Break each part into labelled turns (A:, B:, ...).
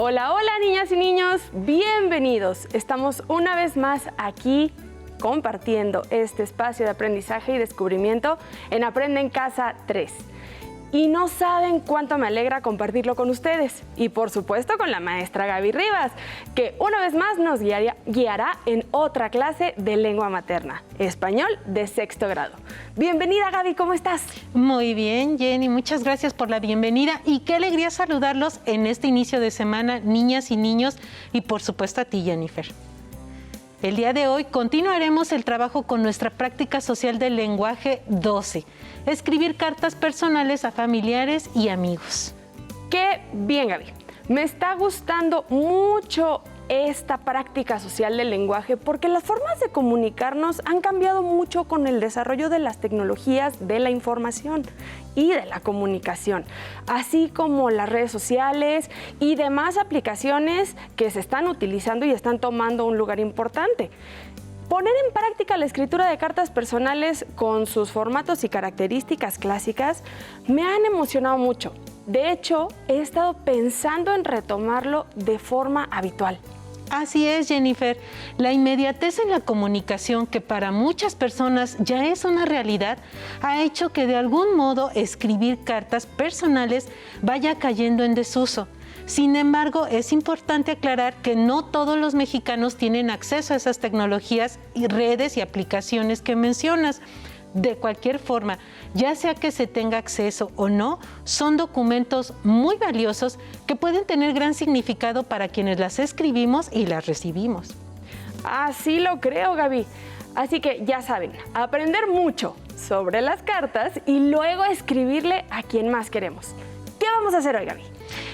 A: Hola, hola niñas y niños, bienvenidos. Estamos una vez más aquí compartiendo este espacio de aprendizaje y descubrimiento en Aprende en Casa 3. Y no saben cuánto me alegra compartirlo con ustedes y por supuesto con la maestra Gaby Rivas, que una vez más nos guiará en otra clase de lengua materna, español de sexto grado. Bienvenida Gaby, ¿cómo estás?
B: Muy bien, Jenny, muchas gracias por la bienvenida y qué alegría saludarlos en este inicio de semana, niñas y niños, y por supuesto a ti, Jennifer. El día de hoy continuaremos el trabajo con nuestra práctica social del lenguaje 12, escribir cartas personales a familiares y amigos.
A: ¡Qué bien, Gaby! Me está gustando mucho esta práctica social del lenguaje porque las formas de comunicarnos han cambiado mucho con el desarrollo de las tecnologías de la información y de la comunicación, así como las redes sociales y demás aplicaciones que se están utilizando y están tomando un lugar importante. Poner en práctica la escritura de cartas personales con sus formatos y características clásicas me han emocionado mucho. De hecho, he estado pensando en retomarlo de forma habitual.
B: Así es, Jennifer. La inmediatez en la comunicación, que para muchas personas ya es una realidad, ha hecho que de algún modo escribir cartas personales vaya cayendo en desuso. Sin embargo, es importante aclarar que no todos los mexicanos tienen acceso a esas tecnologías y redes y aplicaciones que mencionas. De cualquier forma, ya sea que se tenga acceso o no, son documentos muy valiosos que pueden tener gran significado para quienes las escribimos y las recibimos.
A: Así lo creo, Gaby. Así que ya saben, aprender mucho sobre las cartas y luego escribirle a quien más queremos. ¿Qué vamos a hacer hoy, Gaby?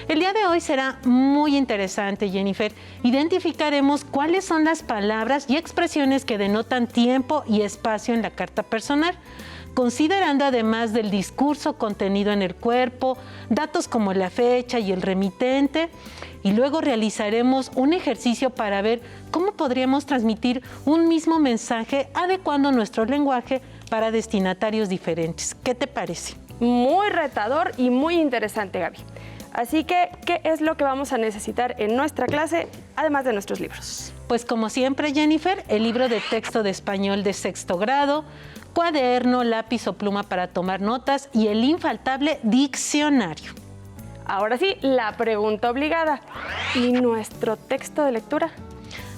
B: El día de hoy será muy interesante, Jennifer. Identificaremos cuáles son las palabras y expresiones que denotan tiempo y espacio en la carta personal, considerando además del discurso contenido en el cuerpo, datos como la fecha y el remitente, y luego realizaremos un ejercicio para ver cómo podríamos transmitir un mismo mensaje adecuando nuestro lenguaje para destinatarios diferentes. ¿Qué te parece?
A: Muy retador y muy interesante, Gaby. Así que, ¿qué es lo que vamos a necesitar en nuestra clase, además de nuestros libros?
B: Pues como siempre, Jennifer, el libro de texto de español de sexto grado, cuaderno, lápiz o pluma para tomar notas y el infaltable diccionario.
A: Ahora sí, la pregunta obligada. ¿Y nuestro texto de lectura?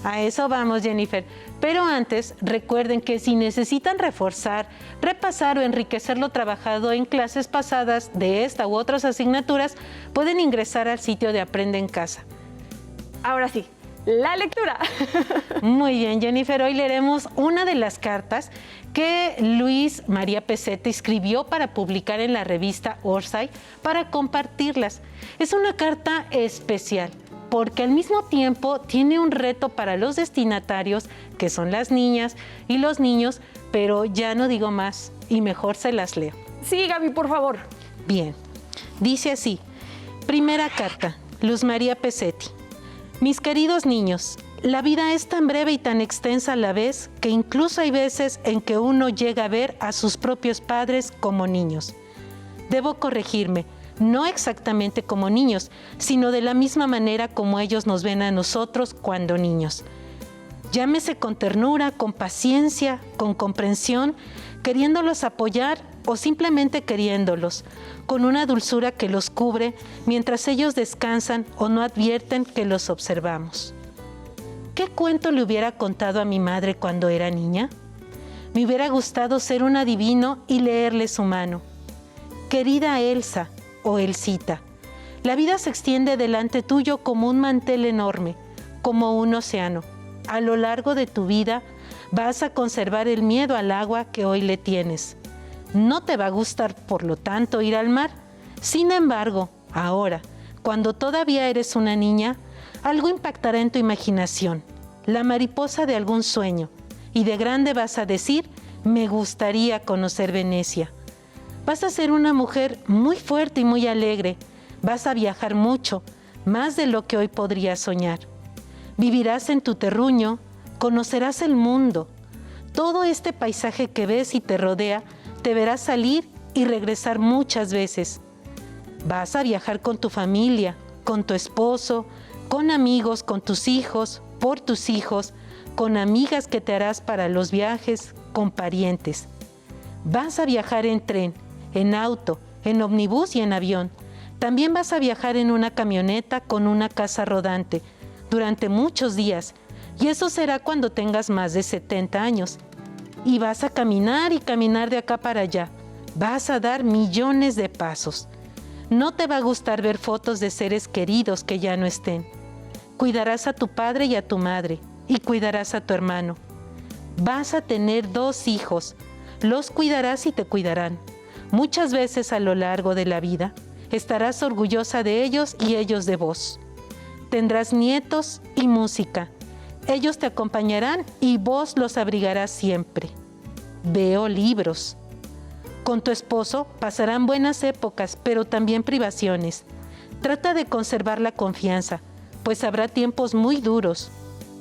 B: A eso vamos, Jennifer. Pero antes, recuerden que si necesitan reforzar, repasar o enriquecer lo trabajado en clases pasadas de esta u otras asignaturas, pueden ingresar al sitio de Aprende en Casa.
A: Ahora sí, la lectura.
B: Muy bien, Jennifer. Hoy leeremos una de las cartas que Luis María Pezet escribió para publicar en la revista Orsay para compartirlas. Es una carta especial, porque al mismo tiempo tiene un reto para los destinatarios, que son las niñas y los niños, pero ya no digo más y mejor se las leo.
A: Sí, Gaby, por favor.
B: Bien, dice así. Primera carta, Luz María Pesetti. Mis queridos niños, la vida es tan breve y tan extensa a la vez que incluso hay veces en que uno llega a ver a sus propios padres como niños. Debo corregirme. No exactamente como niños, sino de la misma manera como ellos nos ven a nosotros cuando niños. Llámese con ternura, con paciencia, con comprensión, queriéndolos apoyar o simplemente queriéndolos, con una dulzura que los cubre mientras ellos descansan o no advierten que los observamos. ¿Qué cuento le hubiera contado a mi madre cuando era niña? Me hubiera gustado ser un adivino y leerle su mano. Querida Elsa, o Elsita, la vida se extiende delante tuyo como un mantel enorme, como un océano. A lo largo de tu vida vas a conservar el miedo al agua que hoy le tienes. No te va a gustar, por lo tanto, ir al mar. Sin embargo, ahora, cuando todavía eres una niña, algo impactará en tu imaginación, la mariposa de algún sueño, y de grande vas a decir, me gustaría conocer Venecia. Vas a ser una mujer muy fuerte y muy alegre. Vas a viajar mucho, más de lo que hoy podrías soñar. Vivirás en tu terruño, conocerás el mundo. Todo este paisaje que ves y te rodea, te verás salir y regresar muchas veces. Vas a viajar con tu familia, con tu esposo, con amigos, con tus hijos, por tus hijos, con amigas que te harás para los viajes, con parientes. Vas a viajar en tren, en auto, en ómnibus y en avión. También vas a viajar en una camioneta con una casa rodante durante muchos días, y eso será cuando tengas más de 70 años. Y vas a caminar y caminar de acá para allá. Vas a dar millones de pasos. No te va a gustar ver fotos de seres queridos que ya no estén. Cuidarás a tu padre y a tu madre, y cuidarás a tu hermano. Vas a tener 2 hijos. Los cuidarás y te cuidarán. Muchas veces a lo largo de la vida estarás orgullosa de ellos y ellos de vos. Tendrás nietos y música. Ellos te acompañarán y vos los abrigarás siempre. Veo libros. Con tu esposo pasarán buenas épocas, pero también privaciones. Trata de conservar la confianza, pues habrá tiempos muy duros.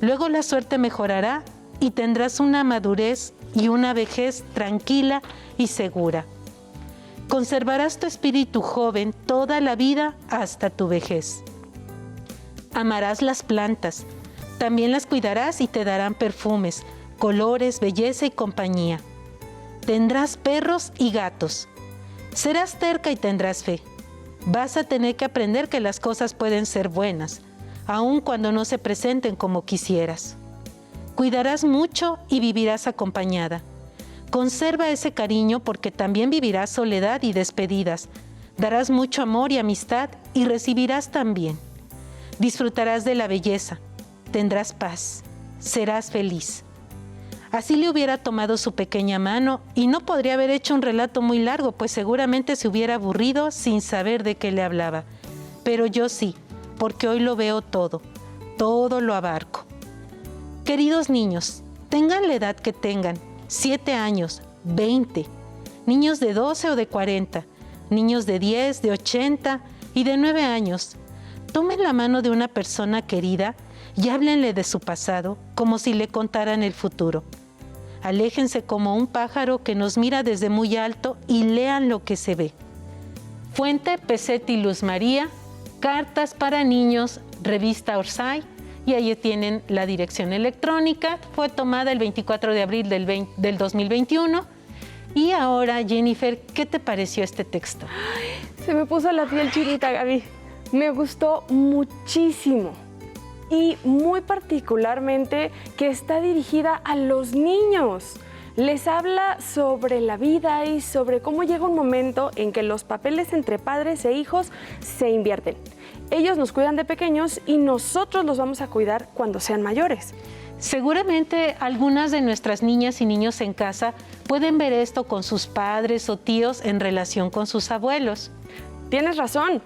B: Luego la suerte mejorará y tendrás una madurez y una vejez tranquila y segura. Conservarás tu espíritu joven toda la vida hasta tu vejez. Amarás las plantas. También las cuidarás y te darán perfumes, colores, belleza y compañía. Tendrás perros y gatos. Serás terca y tendrás fe. Vas a tener que aprender que las cosas pueden ser buenas, aun cuando no se presenten como quisieras. Cuidarás mucho y vivirás acompañada. Conserva ese cariño porque también vivirás soledad y despedidas. Darás mucho amor y amistad y recibirás también. Disfrutarás de la belleza. Tendrás paz, serás feliz. Así le hubiera tomado su pequeña mano y no podría haber hecho un relato muy largo, pues seguramente se hubiera aburrido sin saber de qué le hablaba. Pero yo sí, porque hoy lo veo todo lo abarco. Queridos niños, tengan la edad que tengan, 7 años, 20, niños de 12 o de 40, niños de 10, de 80 y de 9 años. Tomen la mano de una persona querida y háblenle de su pasado como si le contaran el futuro. Aléjense como un pájaro que nos mira desde muy alto y lean lo que se ve. Fuente Pesetti Luz María, Cartas para Niños, Revista Orsay, y ahí tienen la dirección electrónica. Fue tomada el 24 de abril del 2021. Y ahora, Jennifer, ¿qué te pareció este texto?
A: Se me puso la piel chinita, Gaby. Me gustó muchísimo. Y muy particularmente que está dirigida a los niños. Les habla sobre la vida y sobre cómo llega un momento en que los papeles entre padres e hijos se invierten. Ellos nos cuidan de pequeños y nosotros los vamos a cuidar cuando sean mayores.
B: Seguramente algunas de nuestras niñas y niños en casa pueden ver esto con sus padres o tíos en relación con sus abuelos.
A: Tienes razón.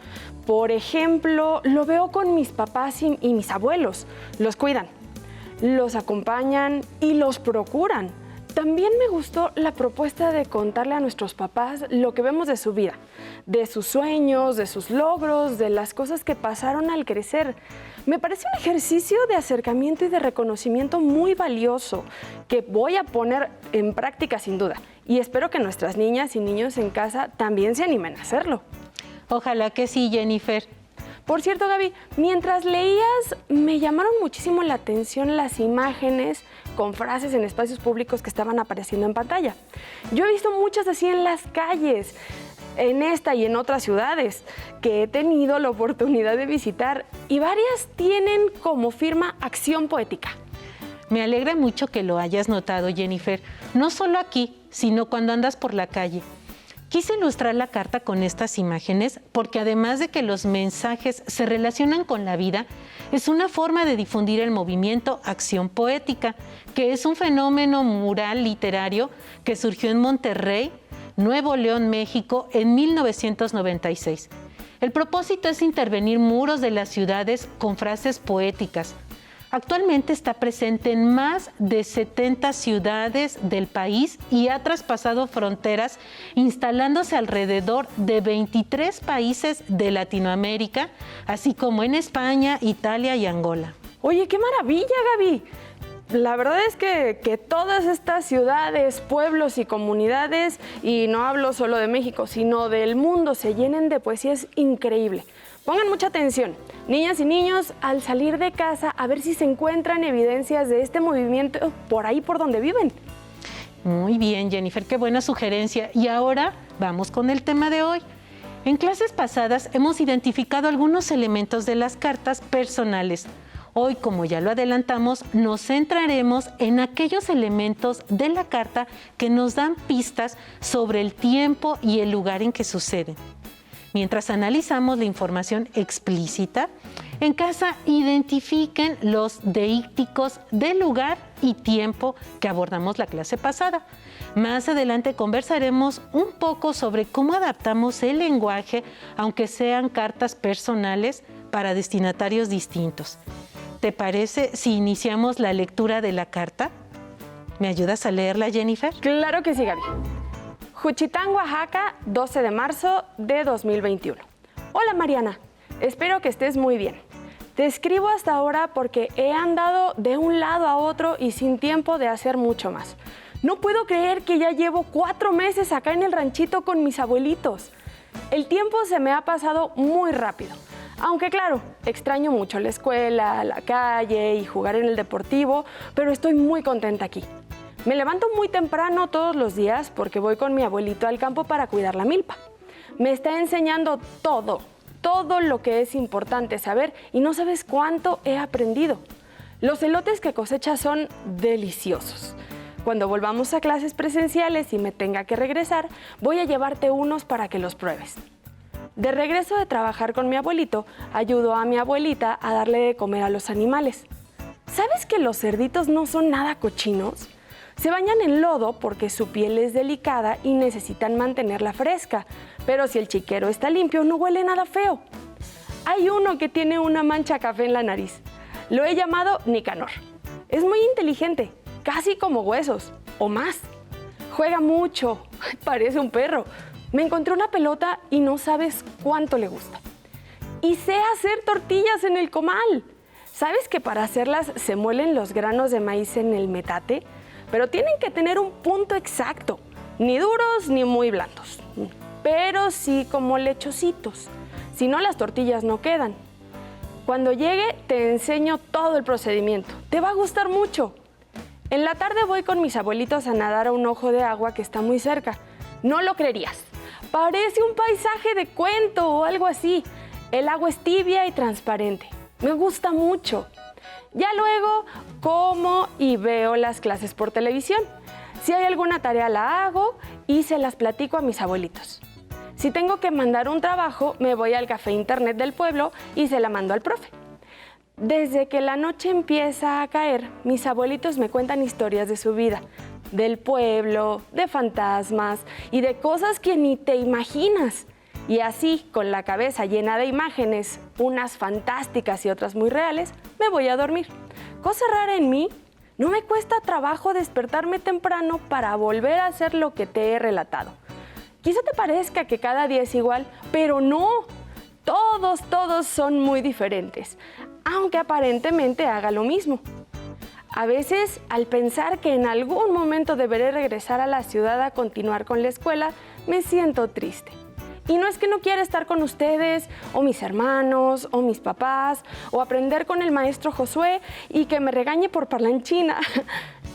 A: Por ejemplo, lo veo con mis papás y mis abuelos. Los cuidan, los acompañan y los procuran. También me gustó la propuesta de contarle a nuestros papás lo que vemos de su vida, de sus sueños, de sus logros, de las cosas que pasaron al crecer. Me parece un ejercicio de acercamiento y de reconocimiento muy valioso que voy a poner en práctica sin duda. Y espero que nuestras niñas y niños en casa también se animen a hacerlo.
B: Ojalá que sí, Jennifer.
A: Por cierto, Gaby, mientras leías, me llamaron muchísimo la atención las imágenes con frases en espacios públicos que estaban apareciendo en pantalla. Yo he visto muchas así en las calles, en esta y en otras ciudades que he tenido la oportunidad de visitar, y varias tienen como firma Acción Poética.
B: Me alegra mucho que lo hayas notado, Jennifer, no solo aquí, sino cuando andas por la calle. Quise ilustrar la carta con estas imágenes porque además de que los mensajes se relacionan con la vida, es una forma de difundir el movimiento Acción Poética, que es un fenómeno mural literario que surgió en Monterrey, Nuevo León, México, en 1996. El propósito es intervenir muros de las ciudades con frases poéticas. Actualmente está presente en más de 70 ciudades del país y ha traspasado fronteras, instalándose alrededor de 23 países de Latinoamérica, así como en España, Italia y Angola.
A: Oye, qué maravilla, Gaby. La verdad es que todas estas ciudades, pueblos y comunidades, y no hablo solo de México, sino del mundo, se llenen de poesía, es increíble. Pongan mucha atención, niñas y niños, al salir de casa, a ver si se encuentran evidencias de este movimiento por ahí por donde viven.
B: Muy bien, Jennifer, qué buena sugerencia. Y ahora vamos con el tema de hoy. En clases pasadas hemos identificado algunos elementos de las cartas personales. Hoy, como ya lo adelantamos, nos centraremos en aquellos elementos de la carta que nos dan pistas sobre el tiempo y el lugar en que suceden. Mientras analizamos la información explícita, en casa identifiquen los deícticos del lugar y tiempo que abordamos la clase pasada. Más adelante conversaremos un poco sobre cómo adaptamos el lenguaje, aunque sean cartas personales, para destinatarios distintos. ¿Te parece si iniciamos la lectura de la carta? ¿Me ayudas a leerla, Jennifer?
A: Claro que sí, Gaby. Juchitán, Oaxaca, 12 de marzo de 2021. Hola, Mariana. Espero que estés muy bien. Te escribo hasta ahora porque he andado de un lado a otro y sin tiempo de hacer mucho más. No puedo creer que ya llevo 4 meses acá en el ranchito con mis abuelitos. El tiempo se me ha pasado muy rápido. Aunque claro, extraño mucho la escuela, la calle y jugar en el deportivo, pero estoy muy contenta aquí. Me levanto muy temprano todos los días porque voy con mi abuelito al campo para cuidar la milpa. Me está enseñando todo lo que es importante saber y no sabes cuánto he aprendido. Los elotes que cosecha son deliciosos. Cuando volvamos a clases presenciales y me tenga que regresar, voy a llevarte unos para que los pruebes. De regreso de trabajar con mi abuelito, ayudo a mi abuelita a darle de comer a los animales. ¿Sabes que los cerditos no son nada cochinos? Se bañan en lodo porque su piel es delicada y necesitan mantenerla fresca, pero si el chiquero está limpio no huele nada feo. Hay uno que tiene una mancha café en la nariz. Lo he llamado Nicanor. Es muy inteligente, casi como huesos, o más. Juega mucho, parece un perro. Me encontré una pelota y no sabes cuánto le gusta. Y sé hacer tortillas en el comal. ¿Sabes que para hacerlas se muelen los granos de maíz en el metate? Pero tienen que tener un punto exacto, ni duros ni muy blandos, pero sí como lechositos. Si no, las tortillas no quedan. Cuando llegue te enseño todo el procedimiento. Te va a gustar mucho. En la tarde voy con mis abuelitos a nadar a un ojo de agua que está muy cerca. No lo creerías. Parece un paisaje de cuento o algo así. El agua es tibia y transparente. Me gusta mucho. Ya luego como y veo las clases por televisión. Si hay alguna tarea la hago y se las platico a mis abuelitos. Si tengo que mandar un trabajo, me voy al café internet del pueblo y se la mando al profe. Desde que la noche empieza a caer, mis abuelitos me cuentan historias de su vida, del pueblo, de fantasmas y de cosas que ni te imaginas. Y así, con la cabeza llena de imágenes, unas fantásticas y otras muy reales, me voy a dormir. Cosa rara en mí, no me cuesta trabajo despertarme temprano para volver a hacer lo que te he relatado. Quizá te parezca que cada día es igual, pero no. Todos son muy diferentes, aunque aparentemente haga lo mismo. A veces, al pensar que en algún momento deberé regresar a la ciudad a continuar con la escuela, me siento triste. Y no es que no quiera estar con ustedes, o mis hermanos, o mis papás, o aprender con el maestro Josué y que me regañe por parlanchina.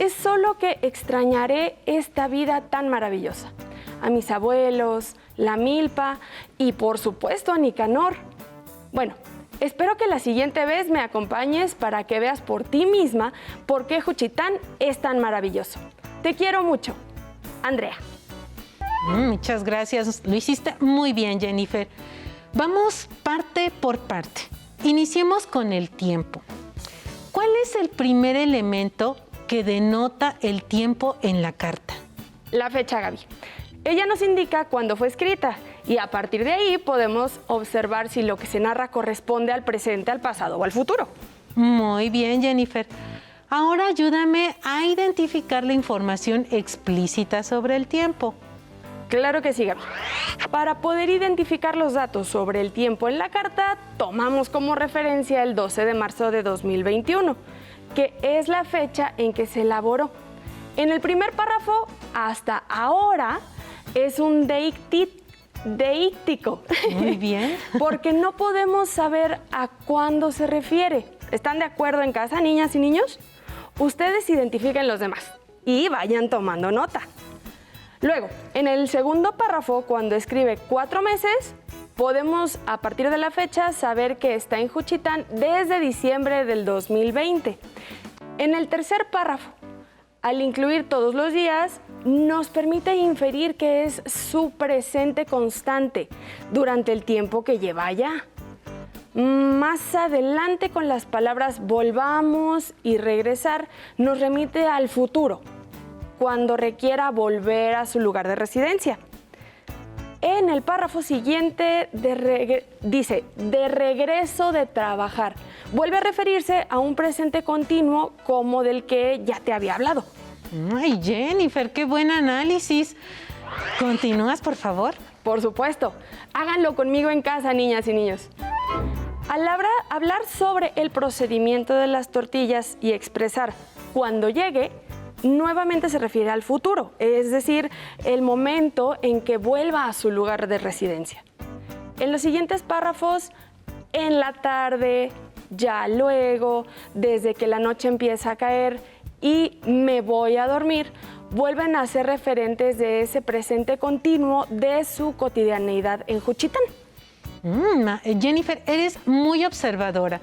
A: Es solo que extrañaré esta vida tan maravillosa. A mis abuelos, la milpa y por supuesto a Nicanor. Bueno, espero que la siguiente vez me acompañes para que veas por ti misma por qué Juchitán es tan maravilloso. Te quiero mucho. Andrea.
B: Muchas gracias. Lo hiciste muy bien, Jennifer. Vamos parte por parte. Iniciemos con el tiempo. ¿Cuál es el primer elemento que denota el tiempo en la carta?
A: La fecha, Gaby. Ella nos indica cuándo fue escrita y a partir de ahí podemos observar si lo que se narra corresponde al presente, al pasado o al futuro.
B: Muy bien, Jennifer. Ahora ayúdame a identificar la información explícita sobre el tiempo.
A: Claro que sí, Gaby. Para poder identificar los datos sobre el tiempo en la carta, tomamos como referencia el 12 de marzo de 2021, que es la fecha en que se elaboró. En el primer párrafo, hasta ahora, es un deictic deíctico.
B: Muy bien.
A: Porque no podemos saber a cuándo se refiere. ¿Están de acuerdo en casa, niñas y niños? Ustedes identifiquen los demás y vayan tomando nota. Luego, en el segundo párrafo, cuando escribe 4 meses, podemos, a partir de la fecha, saber que está en Juchitán desde diciembre del 2020. En el tercer párrafo, al incluir todos los días, nos permite inferir que es su presente constante durante el tiempo que lleva allá. Más adelante, con las palabras volvamos y regresar, nos remite al futuro, cuando requiera volver a su lugar de residencia. En el párrafo siguiente dice, de regreso de trabajar. Vuelve a referirse a un presente continuo como del que ya te había hablado.
B: Ay, Jennifer, qué buen análisis. ¿Continúas, por favor?
A: Por supuesto. Háganlo conmigo en casa, niñas y niños. Al hablar sobre el procedimiento de las tortillas y expresar cuando llegue, nuevamente se refiere al futuro, es decir, el momento en que vuelva a su lugar de residencia. En los siguientes párrafos, en la tarde, ya luego, desde que la noche empieza a caer y me voy a dormir, vuelven a ser referentes de ese presente continuo de su cotidianeidad en Juchitán.
B: Jennifer, eres muy observadora.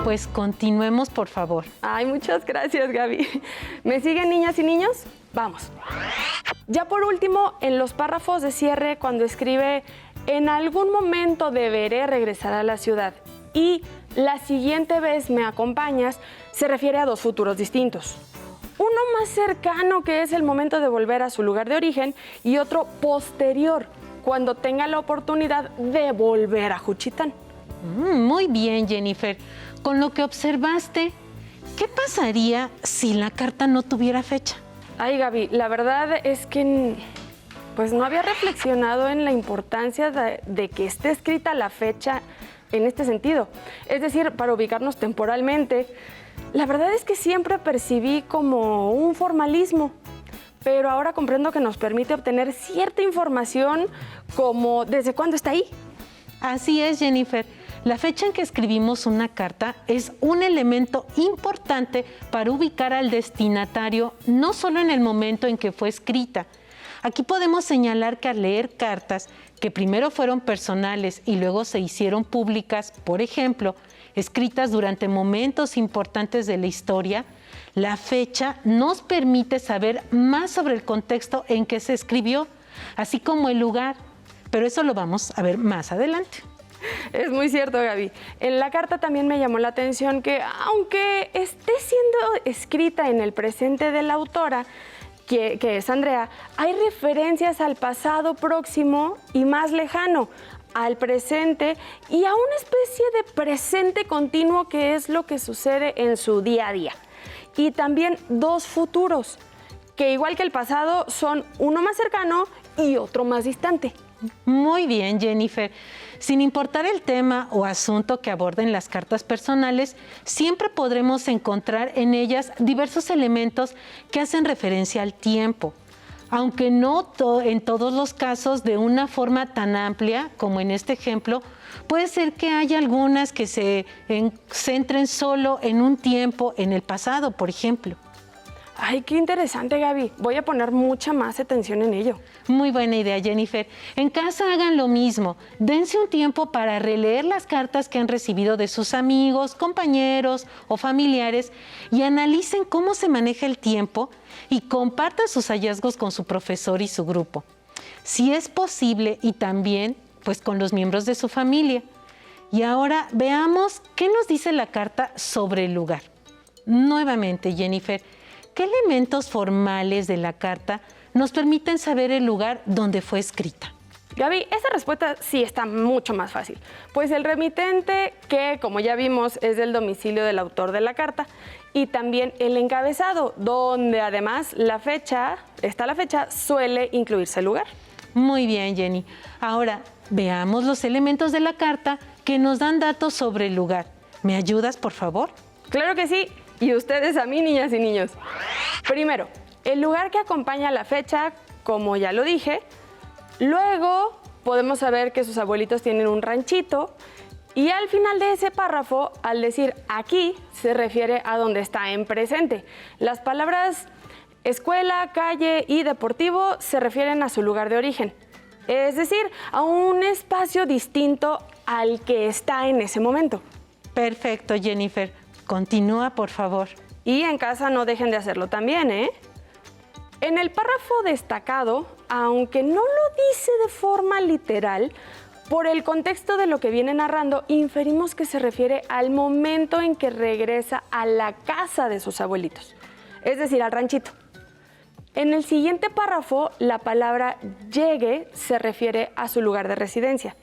B: Pues continuemos, por favor.
A: Ay, muchas gracias, Gaby. ¿Me siguen, niñas y niños? Vamos. Ya por último, en los párrafos de cierre, cuando escribe en algún momento deberé regresar a la ciudad y la siguiente vez me acompañas, se refiere a 2 futuros distintos. Uno más cercano, que es el momento de volver a su lugar de origen, y otro posterior, cuando tenga la oportunidad de volver a Juchitán.
B: Muy bien, Jennifer. Con lo que observaste, ¿qué pasaría si la carta no tuviera fecha?
A: Ay, Gaby, la verdad es que pues no había reflexionado en la importancia de que esté escrita la fecha en este sentido. Es decir, para ubicarnos temporalmente. La verdad es que siempre percibí como un formalismo, pero ahora comprendo que nos permite obtener cierta información como desde cuándo está ahí.
B: Así es, Jennifer. La fecha en que escribimos una carta es un elemento importante para ubicar al destinatario, no solo en el momento en que fue escrita. Aquí podemos señalar que al leer cartas que primero fueron personales y luego se hicieron públicas, por ejemplo, escritas durante momentos importantes de la historia, la fecha nos permite saber más sobre el contexto en que se escribió, así como el lugar. Pero eso lo vamos a ver más adelante.
A: Es muy cierto, Gaby. En la carta también me llamó la atención que, aunque esté siendo escrita en el presente de la autora, que es Andrea, hay referencias al pasado próximo y más lejano, al presente y a una especie de presente continuo que es lo que sucede en su día a día. Y también 2 futuros, que igual que el pasado son uno más cercano y otro más distante.
B: Muy bien, Jennifer. Sin importar el tema o asunto que aborden las cartas personales, siempre podremos encontrar en ellas diversos elementos que hacen referencia al tiempo, aunque no en todos los casos de una forma tan amplia como en este ejemplo. Puede ser que haya algunas que se centren solo en un tiempo en el pasado, por ejemplo.
A: Ay, qué interesante, Gaby. Voy a poner mucha más atención en ello.
B: Muy buena idea, Jennifer. En casa hagan lo mismo. Dense un tiempo para releer las cartas que han recibido de sus amigos, compañeros o familiares y analicen cómo se maneja el tiempo y compartan sus hallazgos con su profesor y su grupo. Si es posible, y también pues con los miembros de su familia. Y ahora veamos qué nos dice la carta sobre el lugar. Nuevamente, Jennifer, ¿qué elementos formales de la carta nos permiten saber el lugar donde fue escrita?
A: Gaby, esa respuesta sí está mucho más fácil, pues el remitente, que como ya vimos es del domicilio del autor de la carta, y también el encabezado, donde además la fecha suele incluirse el lugar.
B: Muy bien, Jenny. Ahora, veamos los elementos de la carta que nos dan datos sobre el lugar. ¿Me ayudas, por favor?
A: Claro que sí. Y ustedes a mí, niñas y niños. Primero, el lugar que acompaña la fecha, como ya lo dije. Luego, podemos saber que sus abuelitos tienen un ranchito y al final de ese párrafo, al decir aquí, se refiere a donde está en presente. Las palabras escuela, calle y deportivo se refieren a su lugar de origen, es decir, a un espacio distinto al que está en ese momento.
B: Perfecto, Jennifer. Continúa, por favor.
A: Y en casa no dejen de hacerlo también, ¿eh? En el párrafo destacado, aunque no lo dice de forma literal, por el contexto de lo que viene narrando, inferimos que se refiere al momento en que regresa a la casa de sus abuelitos, es decir, al ranchito. En el siguiente párrafo, la palabra llegue se refiere a su lugar de residencia.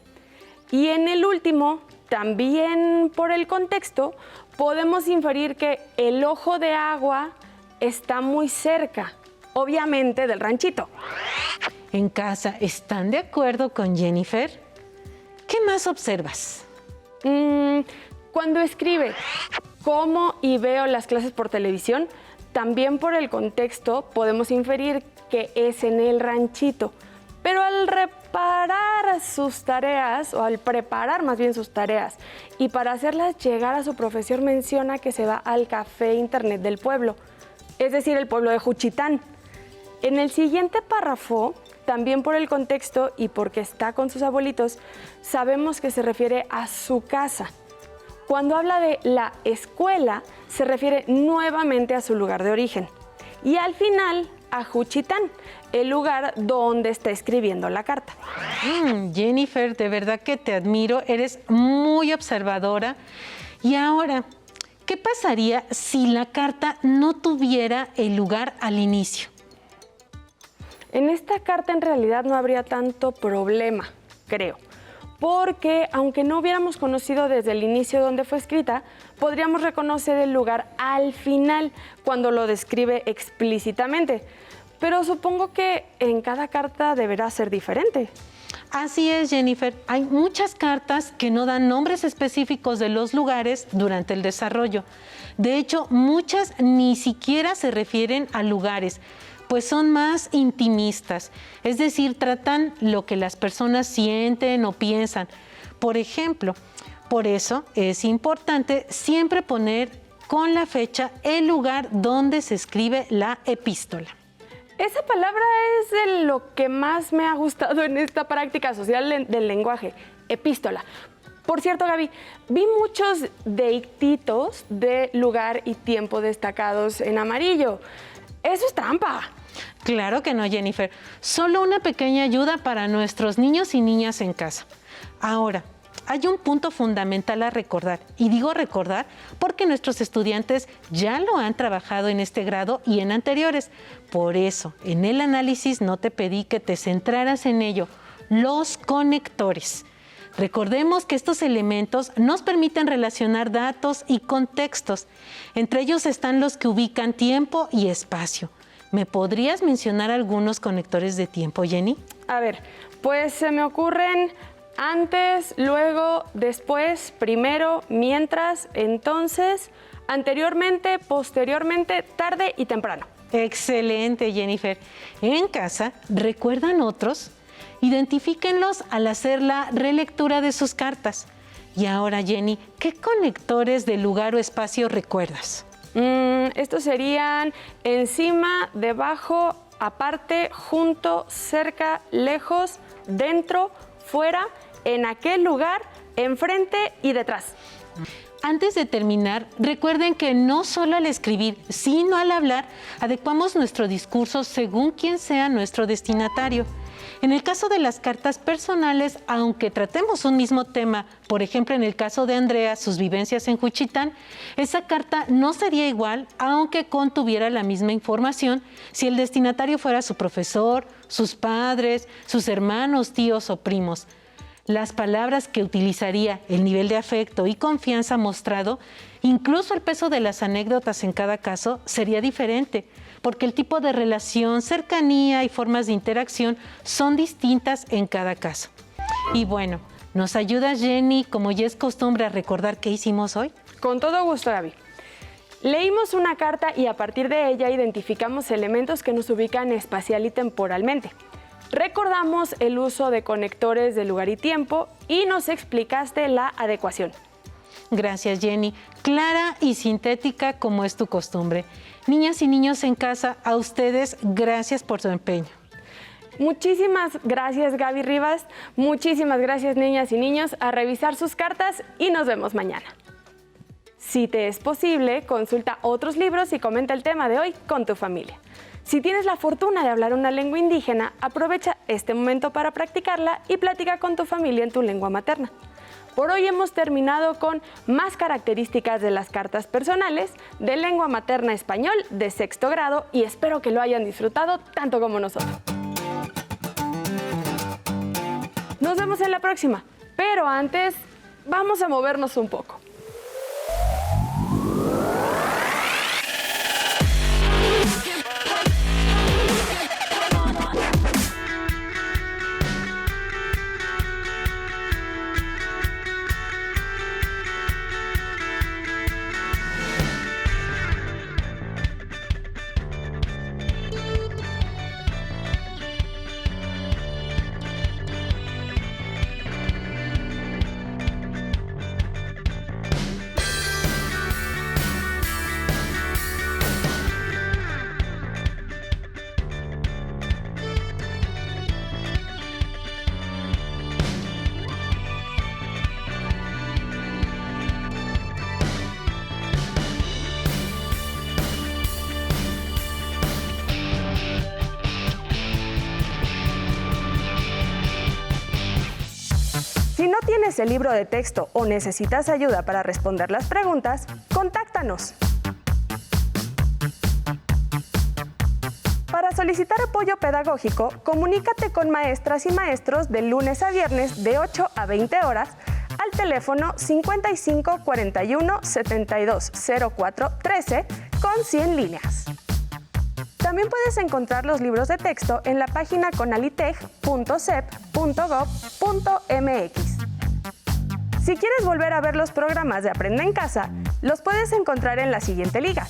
A: Y en el último, también por el contexto, podemos inferir que el ojo de agua está muy cerca, obviamente, del ranchito.
B: En casa, ¿están de acuerdo con Jennifer? ¿Qué más observas?
A: Cuando escribe cómo y veo las clases por televisión, también por el contexto podemos inferir que es en el ranchito. Pero al reparar sus tareas, o al preparar más bien sus tareas, y para hacerlas llegar a su profesor menciona que se va al café internet del pueblo, es decir, el pueblo de Juchitán. En el siguiente párrafo, también por el contexto y porque está con sus abuelitos, sabemos que se refiere a su casa. Cuando habla de la escuela, se refiere nuevamente a su lugar de origen. Y al final, a Juchitán, el lugar donde está escribiendo la carta.
B: Jennifer, de verdad que te admiro, eres muy observadora. Y ahora, ¿qué pasaría si la carta no tuviera el lugar al inicio?
A: En esta carta en realidad no habría tanto problema, creo, porque aunque no hubiéramos conocido desde el inicio dónde fue escrita, podríamos reconocer el lugar al final cuando lo describe explícitamente. Pero supongo que en cada carta deberá ser diferente.
B: Así es, Jennifer. Hay muchas cartas que no dan nombres específicos de los lugares durante el desarrollo. De hecho, muchas ni siquiera se refieren a lugares, pues son más intimistas, es decir, tratan lo que las personas sienten o piensan. Por ejemplo, por eso es importante siempre poner con la fecha el lugar donde se escribe la epístola.
A: Esa palabra es de lo que más me ha gustado en esta práctica social del lenguaje, epístola. Por cierto, Gaby, vi muchos deictitos de lugar y tiempo destacados en amarillo. Eso es trampa.
B: Claro que no, Jennifer. Solo una pequeña ayuda para nuestros niños y niñas en casa. Ahora, hay un punto fundamental a recordar, y digo recordar porque nuestros estudiantes ya lo han trabajado en este grado y en anteriores. Por eso, en el análisis no te pedí que te centraras en ello, los conectores. Recordemos que estos elementos nos permiten relacionar datos y contextos. Entre ellos están los que ubican tiempo y espacio. ¿Me podrías mencionar algunos conectores de tiempo, Jenny?
A: A ver, pues se me ocurren antes, luego, después, primero, mientras, entonces, anteriormente, posteriormente, tarde y temprano.
B: Excelente, Jennifer. En casa, ¿recuerdan otros? Identifíquenlos al hacer la relectura de sus cartas. Y ahora, Jenny, ¿qué conectores de lugar o espacio recuerdas?
A: Estos serían encima, debajo, aparte, junto, cerca, lejos, dentro, fuera, en aquel lugar, enfrente y detrás.
B: Antes de terminar, recuerden que no solo al escribir, sino al hablar, adecuamos nuestro discurso según quien sea nuestro destinatario. En el caso de las cartas personales, aunque tratemos un mismo tema, por ejemplo, en el caso de Andrea, sus vivencias en Juchitán, esa carta no sería igual, aunque contuviera la misma información, si el destinatario fuera su profesor, sus padres, sus hermanos, tíos o primos. Las palabras que utilizaría, el nivel de afecto y confianza mostrado, incluso el peso de las anécdotas en cada caso, sería diferente, porque el tipo de relación, cercanía y formas de interacción son distintas en cada caso. Y bueno, ¿nos ayuda Jenny, como ya es costumbre, a recordar qué hicimos hoy?
A: Con todo gusto, Gaby. Leímos una carta y a partir de ella identificamos elementos que nos ubican espacial y temporalmente. Recordamos el uso de conectores de lugar y tiempo y nos explicaste la adecuación.
B: Gracias, Jenny. Clara y sintética como es tu costumbre. Niñas y niños en casa, a ustedes, gracias por su empeño.
A: Muchísimas gracias, Gaby Rivas. Muchísimas gracias, niñas y niños. A revisar sus cartas y nos vemos mañana. Si te es posible, consulta otros libros y comenta el tema de hoy con tu familia. Si tienes la fortuna de hablar una lengua indígena, aprovecha este momento para practicarla y platica con tu familia en tu lengua materna. Por hoy hemos terminado con más características de las cartas personales de lengua materna español de 6º grado y espero que lo hayan disfrutado tanto como nosotros. Nos vemos en la próxima, pero antes vamos a movernos un poco. Si no tienes el libro de texto o necesitas ayuda para responder las preguntas, contáctanos. Para solicitar apoyo pedagógico, comunícate con maestras y maestros de lunes a viernes de 8 a 20 horas al teléfono 55 41 72 04 13 con 100 líneas. También puedes encontrar los libros de texto en la página conaliteg.sep.gov.mx. Si quieres volver a ver los programas de Aprende en Casa, los puedes encontrar en la siguiente liga: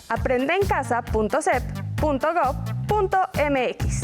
A: aprendeencasa.sep.gov.mx.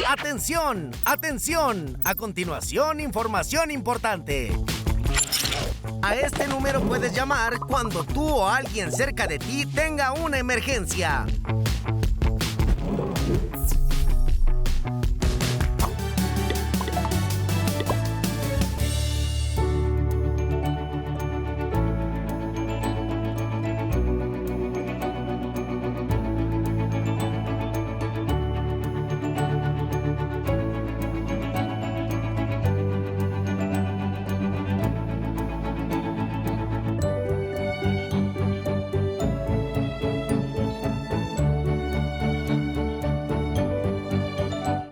C: ¡Atención! ¡Atención! A continuación, información importante. A este número puedes llamar cuando tú o alguien cerca de ti tenga una emergencia.